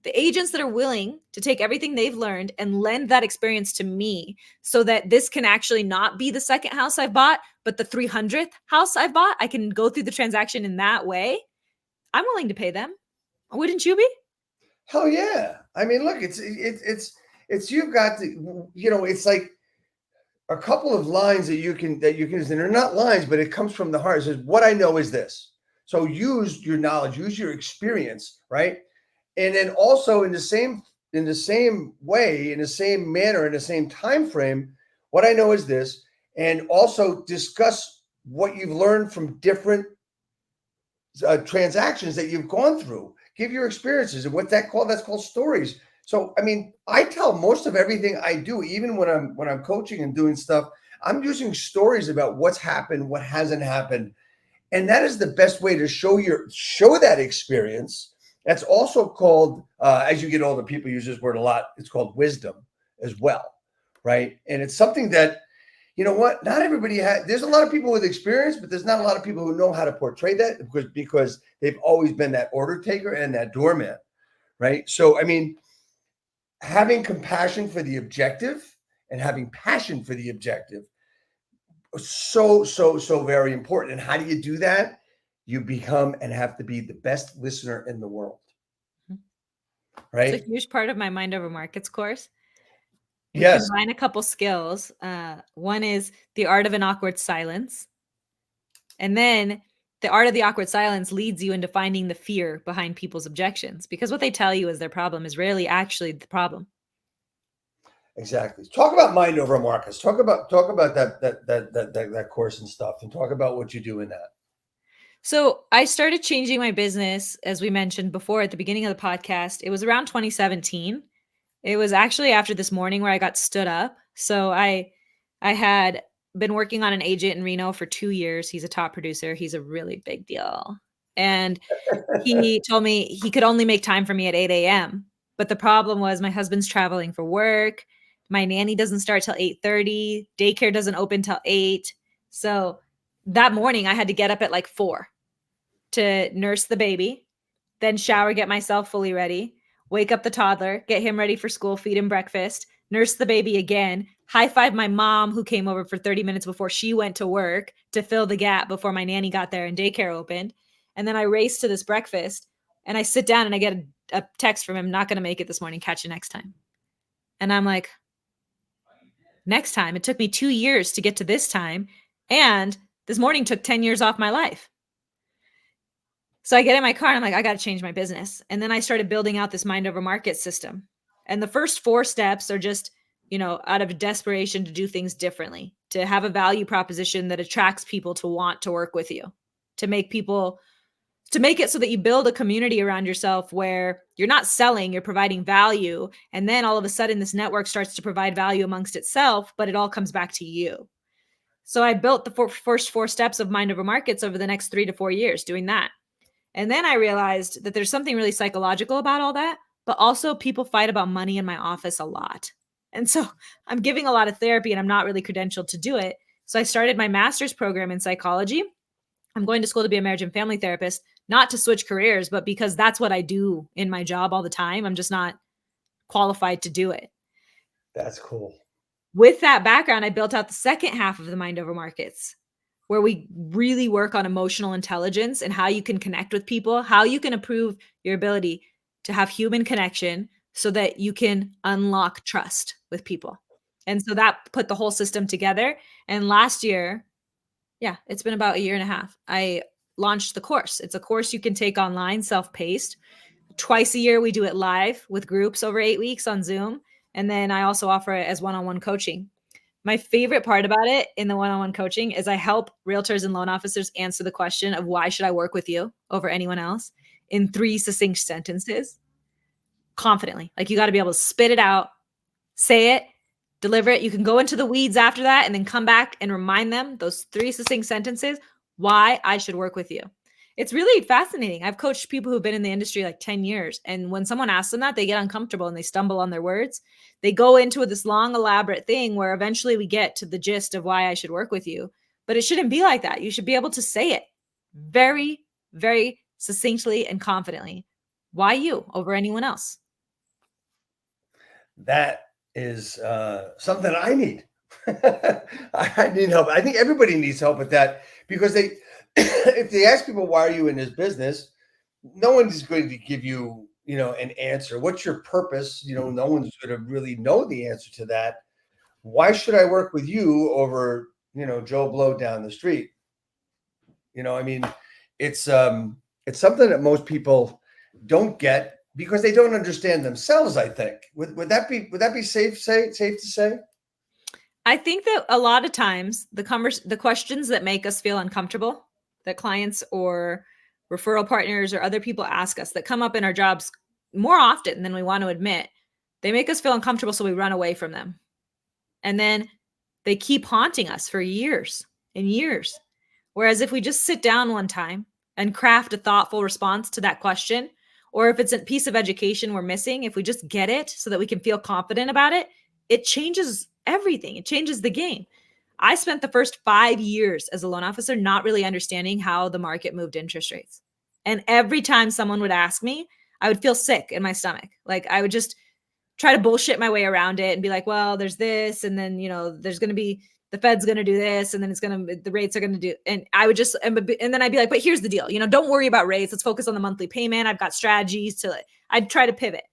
The agents that are willing to take everything they've learned and lend that experience to me so that this can actually not be the second house I've bought, but the 300th house I've bought, I can go through the transaction in that way. I'm willing to pay them. Wouldn't you be? Hell yeah. I mean, look, it's you've got to, it's like a couple of lines that you can use, and they're not lines, but it comes from the heart. It says, what I know is this. So use your knowledge, use your experience, right? And then also in the same way, in the same manner, in the same time frame, what I know is this, and also discuss what you've learned from different transactions that you've gone through. Give your experiences and what's that called? That's called stories. So, I mean, I tell most of everything I do, even when I'm coaching and doing stuff, I'm using stories about what's happened, what hasn't happened. And that is the best way to show that experience. That's also called, as you get older, people use this word a lot. It's called wisdom as well, right? And it's something that, you know what? Not everybody there's a lot of people with experience, but there's not a lot of people who know how to portray that because they've always been that order taker and that doorman, right? So, I mean, having compassion for the objective and having passion for the objective is so very important. And how do you do that? You become and have to be the best listener in the world, Mhm. It's a right? huge part of my Mind Over Markets course. We Yes, combine a couple skills. One is the art of an awkward silence. And then the art of the awkward silence leads you into finding the fear behind people's objections, because what they tell you is their problem is rarely actually the problem. exactly. Talk about mind over markets. Talk about that course and stuff, and talk about what you do in that. So I started changing my business, as we mentioned before at the beginning of the podcast. It was around 2017. It was actually after this morning where I got stood up. So I had been working on an agent in Reno for 2 years. He's a top producer. He's a really big deal. And he told me he could only make time for me at 8 a.m. But the problem was my husband's traveling for work. My nanny doesn't start till 8:30. Daycare doesn't open till 8. So that morning I had to get up at like 4 to nurse the baby, then shower, get myself fully ready, wake up the toddler, get him ready for school, feed him breakfast, nurse the baby again, high five my mom who came over for 30 minutes before she went to work to fill the gap before my nanny got there and daycare opened. And then I race to this breakfast and I sit down and I get a text from him, not going to make it this morning, catch you next time. And I'm like, next time? It took me 2 years to get to this time. And this morning took 10 years off my life. So I get in my car and I'm like, I got to change my business. And then I started building out this mind over market system. And the first 4 steps are just, out of desperation to do things differently, to have a value proposition that attracts people to want to work with you, to make it so that you build a community around yourself where you're not selling, you're providing value. And then all of a sudden this network starts to provide value amongst itself, but it all comes back to you. So I built the first 4 steps of mind over markets over the next 3 to 4 years doing that. And then I realized that there's something really psychological about all that, but also people fight about money in my office a lot. And so I'm giving a lot of therapy and I'm not really credentialed to do it. So I started my master's program in psychology. I'm going to school to be a marriage and family therapist, not to switch careers, but because that's what I do in my job all the time. I'm just not qualified to do it. That's cool. With that background, I built out the second half of the Mind Over Markets, where we really work on emotional intelligence and how you can connect with people, how you can improve your ability to have human connection so that you can unlock trust with people. And so that put the whole system together. And last year, it's been about a year and a half, I launched the course. It's a course you can take online, self-paced. Twice a year, we do it live with groups over 8 weeks on Zoom. And then I also offer it as one-on-one coaching. My favorite part about it in the one-on-one coaching is I help realtors and loan officers answer the question of why should I work with you over anyone else in 3 succinct sentences confidently. Like, you got to be able to spit it out, say it, deliver it. You can go into the weeds after that and then come back and remind them those 3 succinct sentences why I should work with you. It's really fascinating. I've coached people who've been in the industry like 10 years. And when someone asks them that, they get uncomfortable and they stumble on their words. They go into this long, elaborate thing where eventually we get to the gist of why I should work with you. But it shouldn't be like that. You should be able to say it very, very succinctly and confidently. Why you over anyone else? That is something I need. I need help. I think everybody needs help with that because if they ask people why are you in this business, no one's going to give you, an answer. What's your purpose? No one's going to really know the answer to that. Why should I work with you over, Joe Blow down the street? I mean, it's something that most people don't get because they don't understand themselves. I think would that be safe to say? I think that a lot of times the questions that make us feel uncomfortable, that clients or referral partners or other people ask us that come up in our jobs more often than we want to admit, they make us feel uncomfortable, so we run away from them. And then they keep haunting us for years and years. Whereas if we just sit down one time and craft a thoughtful response to that question, or if it's a piece of education we're missing, if we just get it so that we can feel confident about it, it changes everything. It changes the game. I spent the first 5 years as a loan officer not really understanding how the market moved interest rates. And every time someone would ask me, I would feel sick in my stomach. Like I would just try to bullshit my way around it and be like, well, there's this, and then there's going to be the Fed's going to do this, and then the rates are going to do, and I would just, and then I'd be like, but here's the deal, don't worry about rates. Let's focus on the monthly payment. I've got strategies to. I'd try to pivot.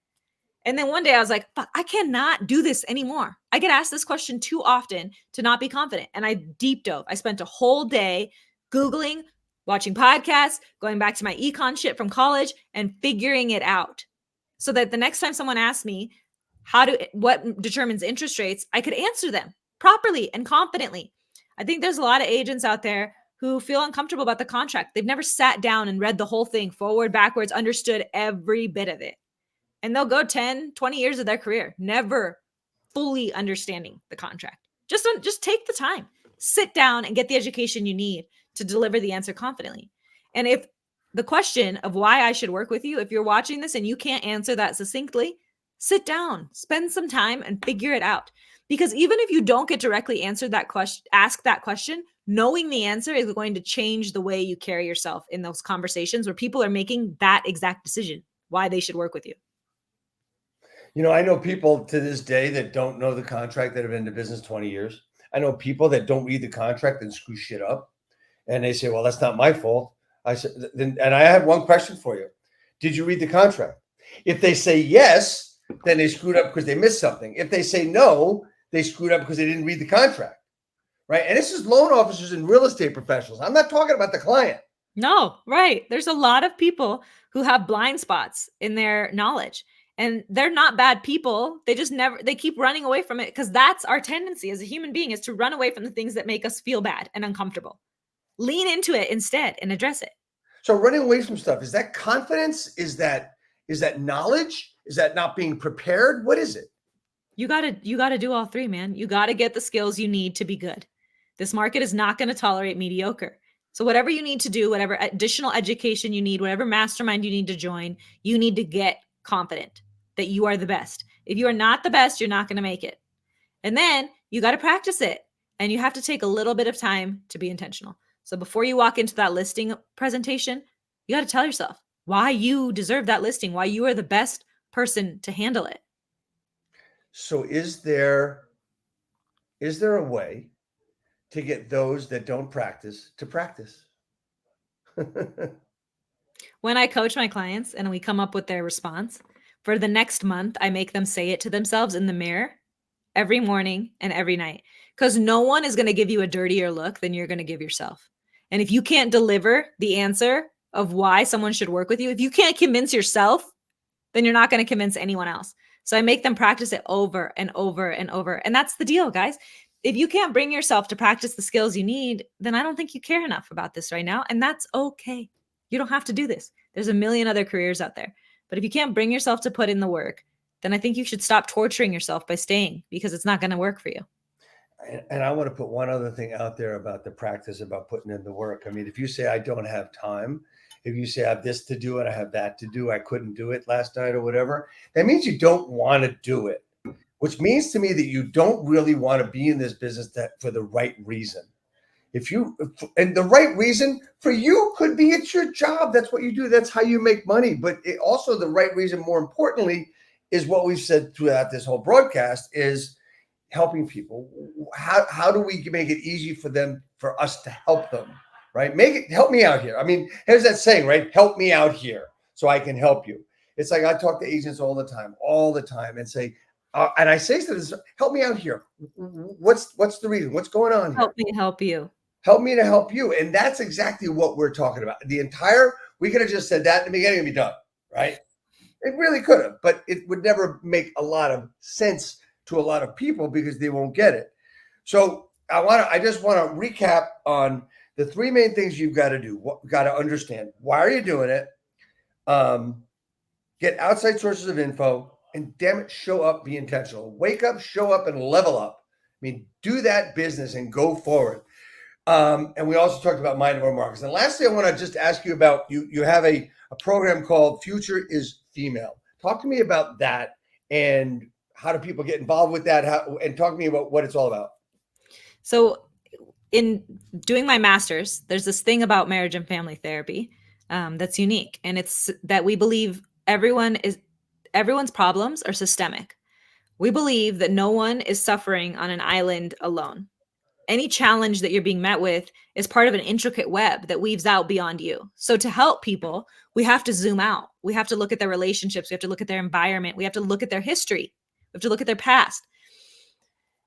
And then one day I was like, fuck, I cannot do this anymore. I get asked this question too often to not be confident. And I deep dove. I spent a whole day Googling, watching podcasts, going back to my econ shit from college and figuring it out so that the next time someone asked me what determines interest rates, I could answer them properly and confidently. I think there's a lot of agents out there who feel uncomfortable about the contract. They've never sat down and read the whole thing forward, backwards, understood every bit of it. And they'll go 10, 20 years of their career, never fully understanding the contract. Just take the time, sit down and get the education you need to deliver the answer confidently. And if the question of why I should work with you, if you're watching this and you can't answer that succinctly, sit down, spend some time and figure it out. Because even if you don't get directly answered that question, ask that question, knowing the answer is going to change the way you carry yourself in those conversations where people are making that exact decision, why they should work with you. I know people to this day that don't know the contract that have been in the business 20 years. I know people that don't read the contract and screw shit up. And they say, well, that's not my fault. I said, and I have one question for you. Did you read the contract? If they say yes, then they screwed up because they missed something. If they say no, they screwed up because they didn't read the contract. Right. And this is loan officers and real estate professionals. I'm not talking about the client. No, right. There's a lot of people who have blind spots in their knowledge. And they're not bad people. They keep running away from it because that's our tendency as a human being, is to run away from the things that make us feel bad and uncomfortable. Lean into it instead and address it. So running away from stuff, is that confidence? Is that knowledge? Is that not being prepared? What is it? You gotta do all three, man. You gotta get the skills you need to be good. This market is not going to tolerate mediocre. So whatever you need to do, whatever additional education you need, whatever mastermind you need to join, you need to get confident that you are the best. If you are not the best, you're not going to make it. And then you got to practice it. And you have to take a little bit of time to be intentional. So before you walk into that listing presentation, you got to tell yourself why you deserve that listing, why you are the best person to handle it. So is there a way to get those that don't practice to practice? When I coach my clients and we come up with their response, for the next month, I make them say it to themselves in the mirror every morning and every night, because no one is going to give you a dirtier look than you're going to give yourself. And if you can't deliver the answer of why someone should work with you, if you can't convince yourself, then you're not going to convince anyone else. So I make them practice it over and over and over. And that's the deal, guys. If you can't bring yourself to practice the skills you need, then I don't think you care enough about this right now. And that's okay. You don't have to do this. There's a million other careers out there. But if you can't bring yourself to put in the work, then I think you should stop torturing yourself by staying, because it's not going to work for you. And I want to put one other thing out there about the practice, about putting in the work. I mean, if you say, I don't have time, if you say I have this to do and I have that to do, I couldn't do it last night or whatever, that means you don't want to do it, which means to me that you don't really want to be in this business for the right reason. And the right reason for you could be it's your job. That's what you do. That's how you make money. But also the right reason, more importantly, is what we've said throughout this whole broadcast, is helping people. How do we make it easy for us to help them, right? Help me out here. I mean, here's that saying, right? Help me out here so I can help you. It's like I talk to agents all the time and say, and I say to them, help me out here. What's the reason? What's going on here? Help me help you. Help me to help you. And that's exactly what we're talking about. We could have just said that in the beginning and be done, right? It really could have, but it would never make a lot of sense to a lot of people because they won't get it. So I just want to recap on the three main things you've got to do. Got to understand, why are you doing it? Get outside sources of info, and damn it, show up, be intentional. Wake up, show up, and level up. I mean, do that business and go forward. And we also talked about mind over markets. And lastly, I want to just ask you about, you have a program called Future is Female. Talk to me about that, and how do people get involved with that? And talk to me about what it's all about. So in doing my master's, there's this thing about marriage and family therapy that's unique. And it's that we believe everyone's problems are systemic. We believe that no one is suffering on an island alone. Any challenge that you're being met with is part of an intricate web that weaves out beyond you. So to help people, we have to zoom out. We have to look at their relationships. We have to look at their environment. We have to look at their history. We have to look at their past.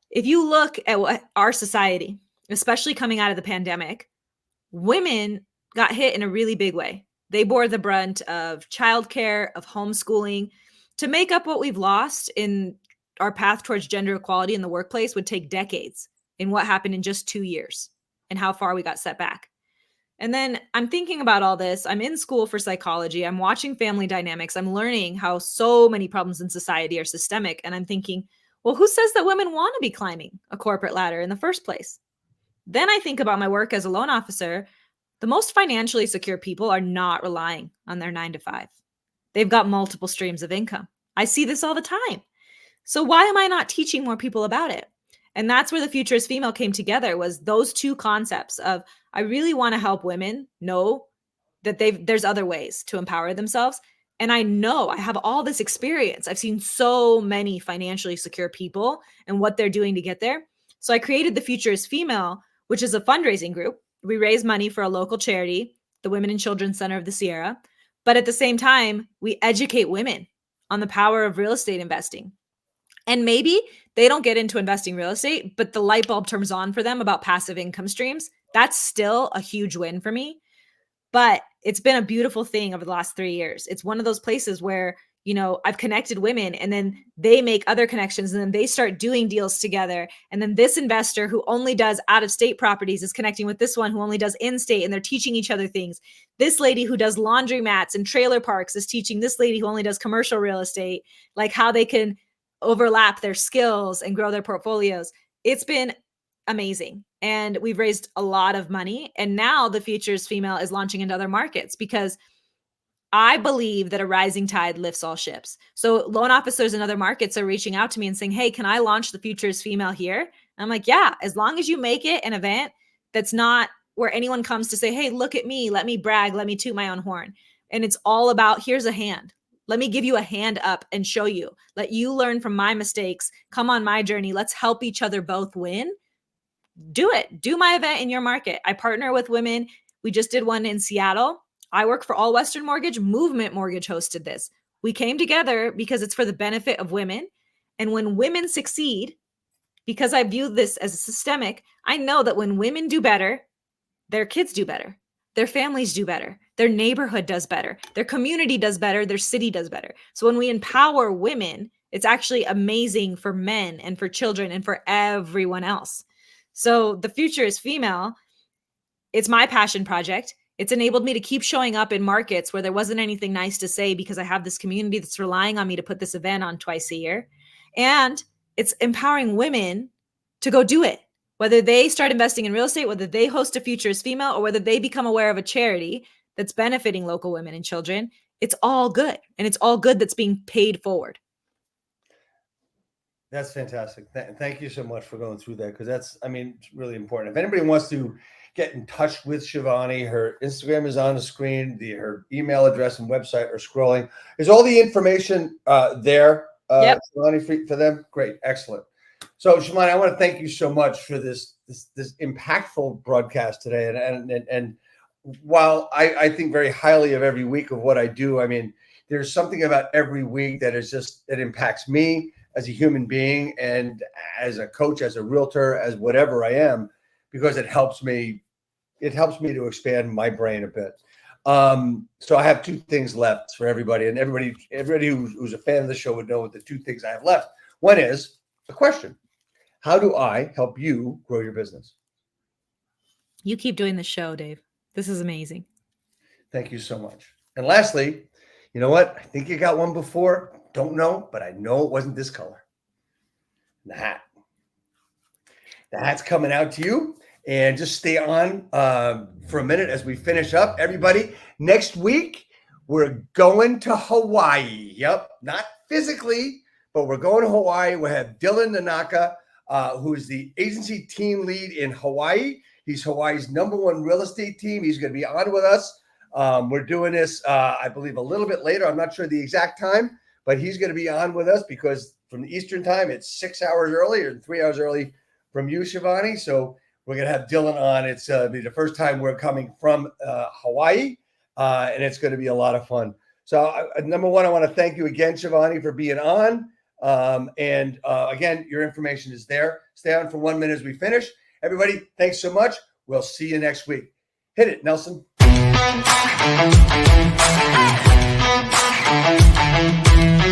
If you look at what our society, especially coming out of the pandemic, women got hit in a really big way. They bore the brunt of childcare, of homeschooling. To make up what we've lost in our path towards gender equality in the workplace would take decades in what happened in just 2 years and how far we got set back. And then I'm thinking about all this. I'm in school for psychology. I'm watching family dynamics. I'm learning how so many problems in society are systemic. And I'm thinking, well, who says that women want to be climbing a corporate ladder in the first place? Then I think about my work as a loan officer. The most financially secure people are not relying on their 9 to 5. They've got multiple streams of income. I see this all the time. So why am I not teaching more people about it? And that's where the Future is Female came together, was those two concepts of, I really want to help women know that there's other ways to empower themselves. And I know I have all this experience. I've seen so many financially secure people and what they're doing to get there. So I created the Future is Female, which is a fundraising group. We raise money for a local charity, the Women and Children's Center of the Sierra. But at the same time, we educate women on the power of real estate investing. And maybe they don't get into investing real estate, but the light bulb turns on for them about passive income streams. That's still a huge win for me. But it's been a beautiful thing over the last 3 years. It's one of those places where, I've connected women and then they make other connections and then they start doing deals together. And then this investor who only does out of state properties is connecting with this one who only does in state, and they're teaching each other things. This lady who does laundromats and trailer parks is teaching this lady who only does commercial real estate, like how they can overlap their skills and grow their portfolios. It's been amazing. And we've raised a lot of money. And now the Future is Female is launching into other markets because I believe that a rising tide lifts all ships. So loan officers in other markets are reaching out to me and saying, hey, can I launch the Future is Female here? And I'm like, yeah, as long as you make it an event that's not where anyone comes to say, hey, look at me, let me brag, let me toot my own horn. And it's all about, here's a hand. Let me give you a hand up and show you. Let you learn from my mistakes. Come on my journey. Let's help each other both win. Do it. Do my event in your market. I partner with women. We just did one in Seattle. I work for All Western Mortgage. Movement Mortgage hosted this. We came together because it's for the benefit of women. And when women succeed, because I view this as systemic, I know that when women do better, their kids do better. Their families do better. Their neighborhood does better. Their community does better. Their city does better. So when we empower women, it's actually amazing for men and for children and for everyone else. So the Future is Female. It's my passion project. It's enabled me to keep showing up in markets where there wasn't anything nice to say because I have this community that's relying on me to put this event on twice a year. And it's empowering women to go do it. Whether they start investing in real estate, whether they host a Future is Female, or whether they become aware of a charity that's benefiting local women and children, it's all good. And it's all good that's being paid forward. That's fantastic. Thank you so much for going through that, because it's really important. If anybody wants to get in touch with Shivani, her Instagram is on the screen. Her email address and website are scrolling. Is all the information there, Yep. Shivani, for them? Great. Excellent. So, Shivani, I want to thank you so much for this impactful broadcast today. And while I think very highly of every week of what I do, there's something about every week that it impacts me as a human being and as a coach, as a realtor, as whatever I am, because it helps me to expand my brain a bit. So I have two things left for everybody, and everybody who's a fan of the show would know what the two things I have left. One is a question. How do I help you grow your business? You keep doing the show, Dave. This is amazing. Thank you so much. And lastly, you know what? I think you got one before. Don't know, but I know it wasn't this color. The hat. The hat's coming out to you. And just stay on for a minute as we finish up. Everybody, next week, we're going to Hawaii. Yep, not physically, but we're going to Hawaii. We have Dylan Nanaka, who is the agency team lead in Hawaii. He's Hawaii's #1 real estate team. He's going to be on with us. We're doing this, I believe, a little bit later. I'm not sure the exact time, but he's going to be on with us because from the Eastern time, it's 6 hours earlier and 3 hours early from you, Shivani. So we're going to have Dylan on. It's be the first time we're coming from Hawaii, and it's going to be a lot of fun. So number one, I want to thank you again, Shivani, for being on. Again, your information is there. Stay on for 1 minute as we finish. Everybody, thanks so much. We'll see you next week. Hit it, Nelson.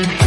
Hey!